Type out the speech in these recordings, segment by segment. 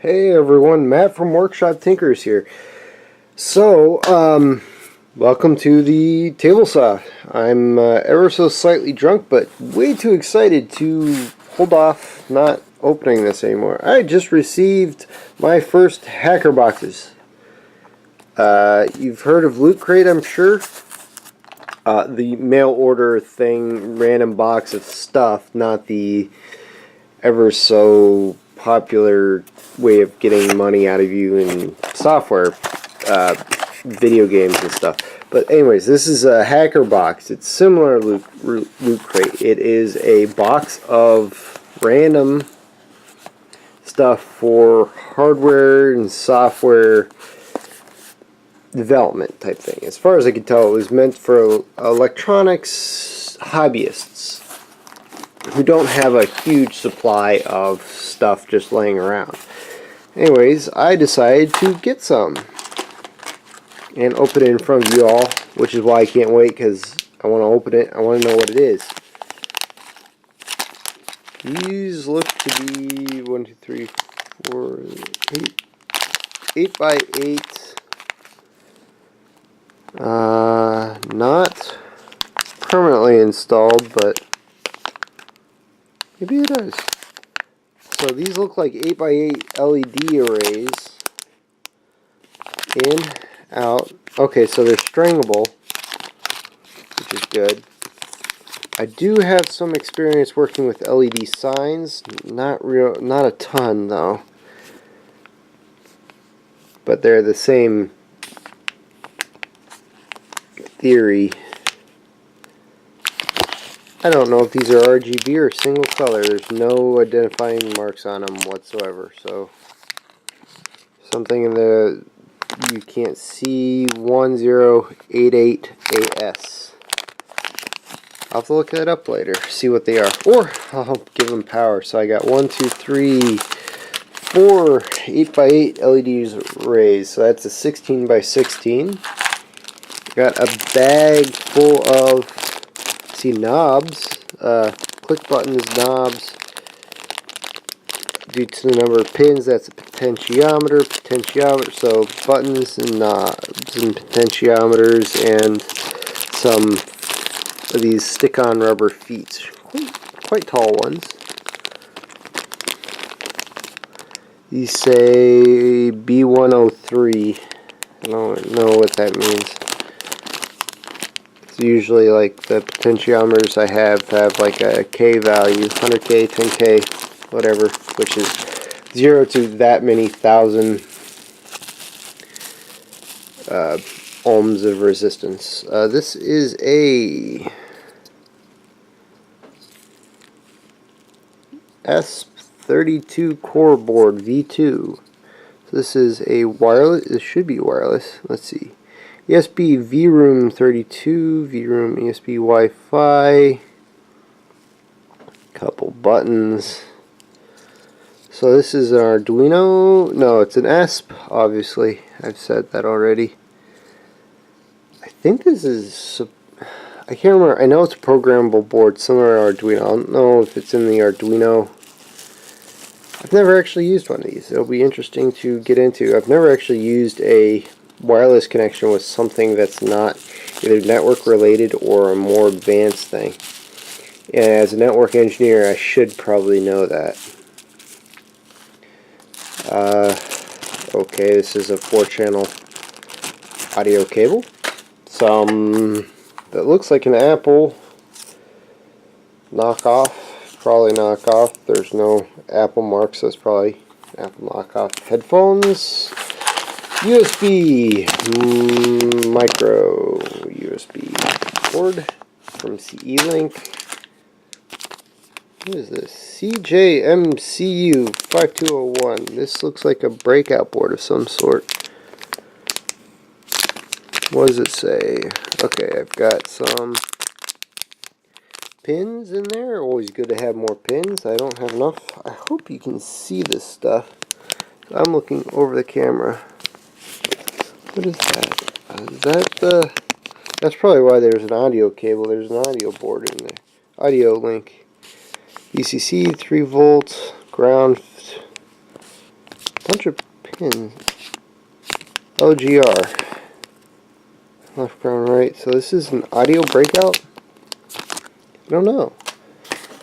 Hey everyone, Matt from Workshop Tinkers here. So, welcome to the table saw. I'm ever so slightly drunk, but way too excited to hold off not opening this anymore. I just received my first hacker boxes. You've heard of Loot Crate, I'm sure. The mail order thing, random box of stuff, not the ever so popular way of getting money out of you in software, video games and stuff. But anyways, this is a hacker box. It's similar to Loot Crate. It is a box of random stuff for hardware and software development type thing. As far as I can tell, it was meant for electronics hobbyists who don't have a huge supply of stuff just laying around. Anyways, I decided to get some and open it in front of you all, which is why I can't wait, because I want to open it. I want to know what it is. These look to be 1, 2, 3, 4, 8 by 8. Not permanently installed, but maybe it is. So these look like 8 by 8 LED arrays. In, out. Okay, so they're stringable, which is good. I do have some experience working with LED signs. Not a ton though. But they're the same theory. I don't know if these are RGB or single color. There's no identifying marks on them whatsoever. So something in the you can't see 1088AS. I'll have to look that up later, see what they are, or I'll give them power. So I got 1, 2, 3, 4 8 by 8 LEDs arrays. So that's a 16 by 16. Got a bag full of knobs, click buttons, knobs. Due to the number of pins, that's a potentiometer, so buttons and knobs and potentiometers, and some of these stick-on rubber feet, quite tall ones. These say B103. I don't know what that means. Usually, like, the potentiometers I have like a K value, 100K, 10K, whatever, which is 0 to that many thousand ohms of resistance. This is a S32 core board V2. So this is a wireless. It should be wireless. Let's see. ESP VRoom 32, VRoom ESP Wi-Fi, couple buttons. So this is an Arduino. No, it's an ESP, obviously. I've said that already. I think this is, I can't remember. I know it's a programmable board similar to Arduino. I don't know if it's in the Arduino. I've never actually used one of these. It'll be interesting to get into. I've never actually used a wireless connection with something that's not either network related or a more advanced thing. And as a network engineer, I should probably know that. Okay, this is a 4-channel audio cable. Some that looks like an Apple knockoff. Probably knockoff. There's no Apple marks, so it's probably Apple knockoff. Headphones. USB, micro USB cord from CE-Link. What is this? CJMCU 5201. This looks like a breakout board of some sort. What does it say? Okay, I've got some pins in there. Always good to have more pins. I don't have enough. I hope you can see this stuff. I'm looking over the camera. What is that? Is that the... That's probably why there's an audio cable. There's an audio board in there. Audio link. VCC, 3 volt, ground, bunch of pins. LGR. Left, ground, right. So this is an audio breakout? I don't know.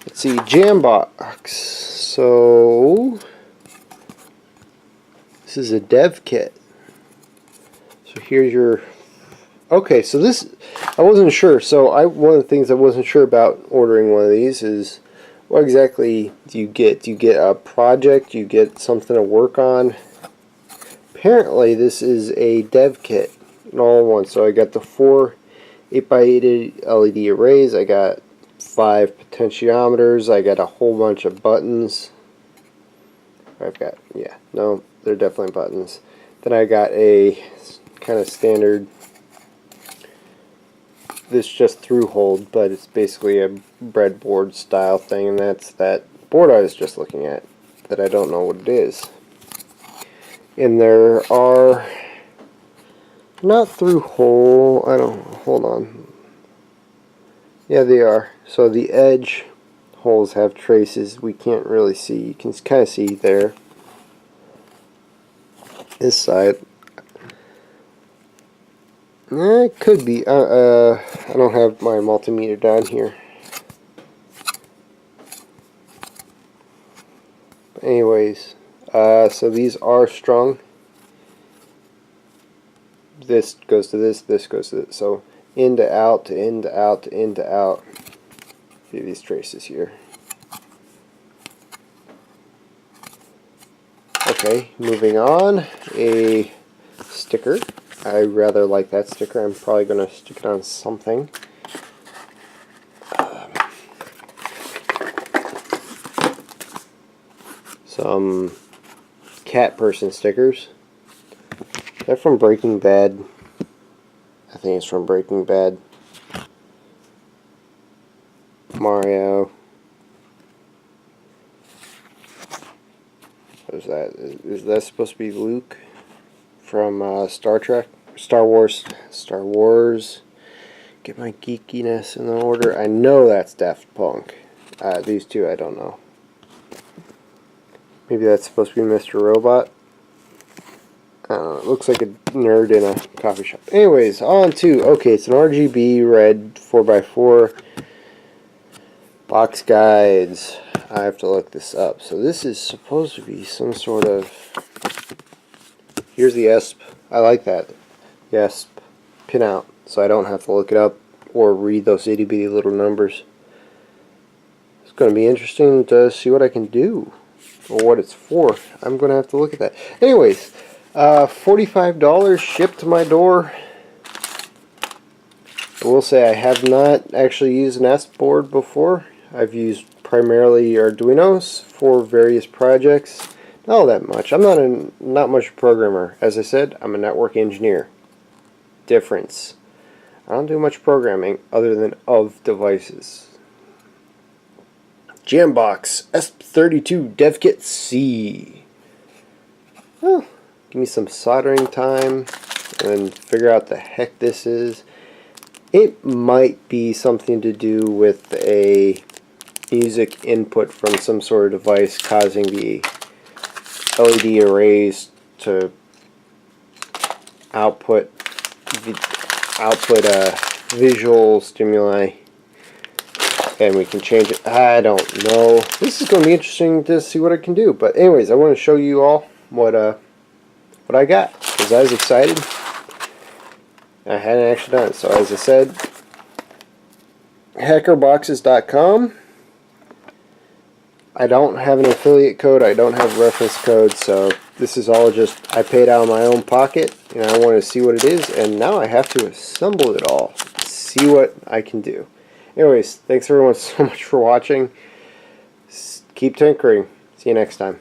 Let's see. Jambox. So this is a dev kit. So here's your... Okay, so this... I wasn't sure. So one of the things I wasn't sure about ordering one of these is what exactly do you get? Do you get a project? Do you get something to work on? Apparently this is a dev kit. All in one. So I got the 4 8x8 LED arrays. I got 5 potentiometers. I got a whole bunch of buttons. I've got, yeah, no, they're definitely buttons. Then I got a kind of standard, this just through hold, but it's basically a breadboard style thing, and that's that board I was just looking at that I don't know what it is. And there are not through hole, I don't, hold on. Yeah, they are. So the edge holes have traces we can't really see. You can kind of see there. This side. It could be. I don't have my multimeter down here. But anyways, so these are strung. This goes to this, this goes to this. So in to out, to in to out, to in to out. See these traces here. Okay, moving on. A sticker. I rather like that sticker. I'm probably going to stick it on something. Some cat person stickers. They're from Breaking Bad. I think it's from Breaking Bad. Mario. What is that? Is that supposed to be Luke from Star Trek? Star Wars. Star Wars. Get my geekiness in order. I know that's Daft Punk. These two, I don't know. Maybe that's supposed to be Mr. Robot. I don't know. It looks like a nerd in a coffee shop. Anyways, on to, okay, it's an RGB red 4x4 box guides. I have to look this up. So this is supposed to be some sort of, here's the ESP. I like that. The ESP pinout, so I don't have to look it up or read those itty bitty little numbers. It's going to be interesting to see what I can do or what it's for. I'm going to have to look at that. Anyways, $45 shipped to my door. I will say I have not actually used an ESP board before. I've used primarily Arduinos for various projects. Not all that much. I'm not much programmer. As I said, I'm a network engineer. Difference. I don't do much programming other than of devices. Jambox ESP32 Dev Kit C. Oh, give me some soldering time and figure out the heck this is. It might be something to do with a music input from some sort of device causing the LED arrays to output visual stimuli, and we can change it. I don't know. This is going to be interesting to see what I can do. But anyways, I want to show you all what I got, because I was excited. I hadn't actually done it. So as I said, hackerboxes.com. I don't have an affiliate code. I don't have a reference code. So this is all just I paid out of my own pocket, and I want to see what it is. And now I have to assemble it all. See what I can do. Anyways, thanks everyone so much for watching. Keep tinkering. See you next time.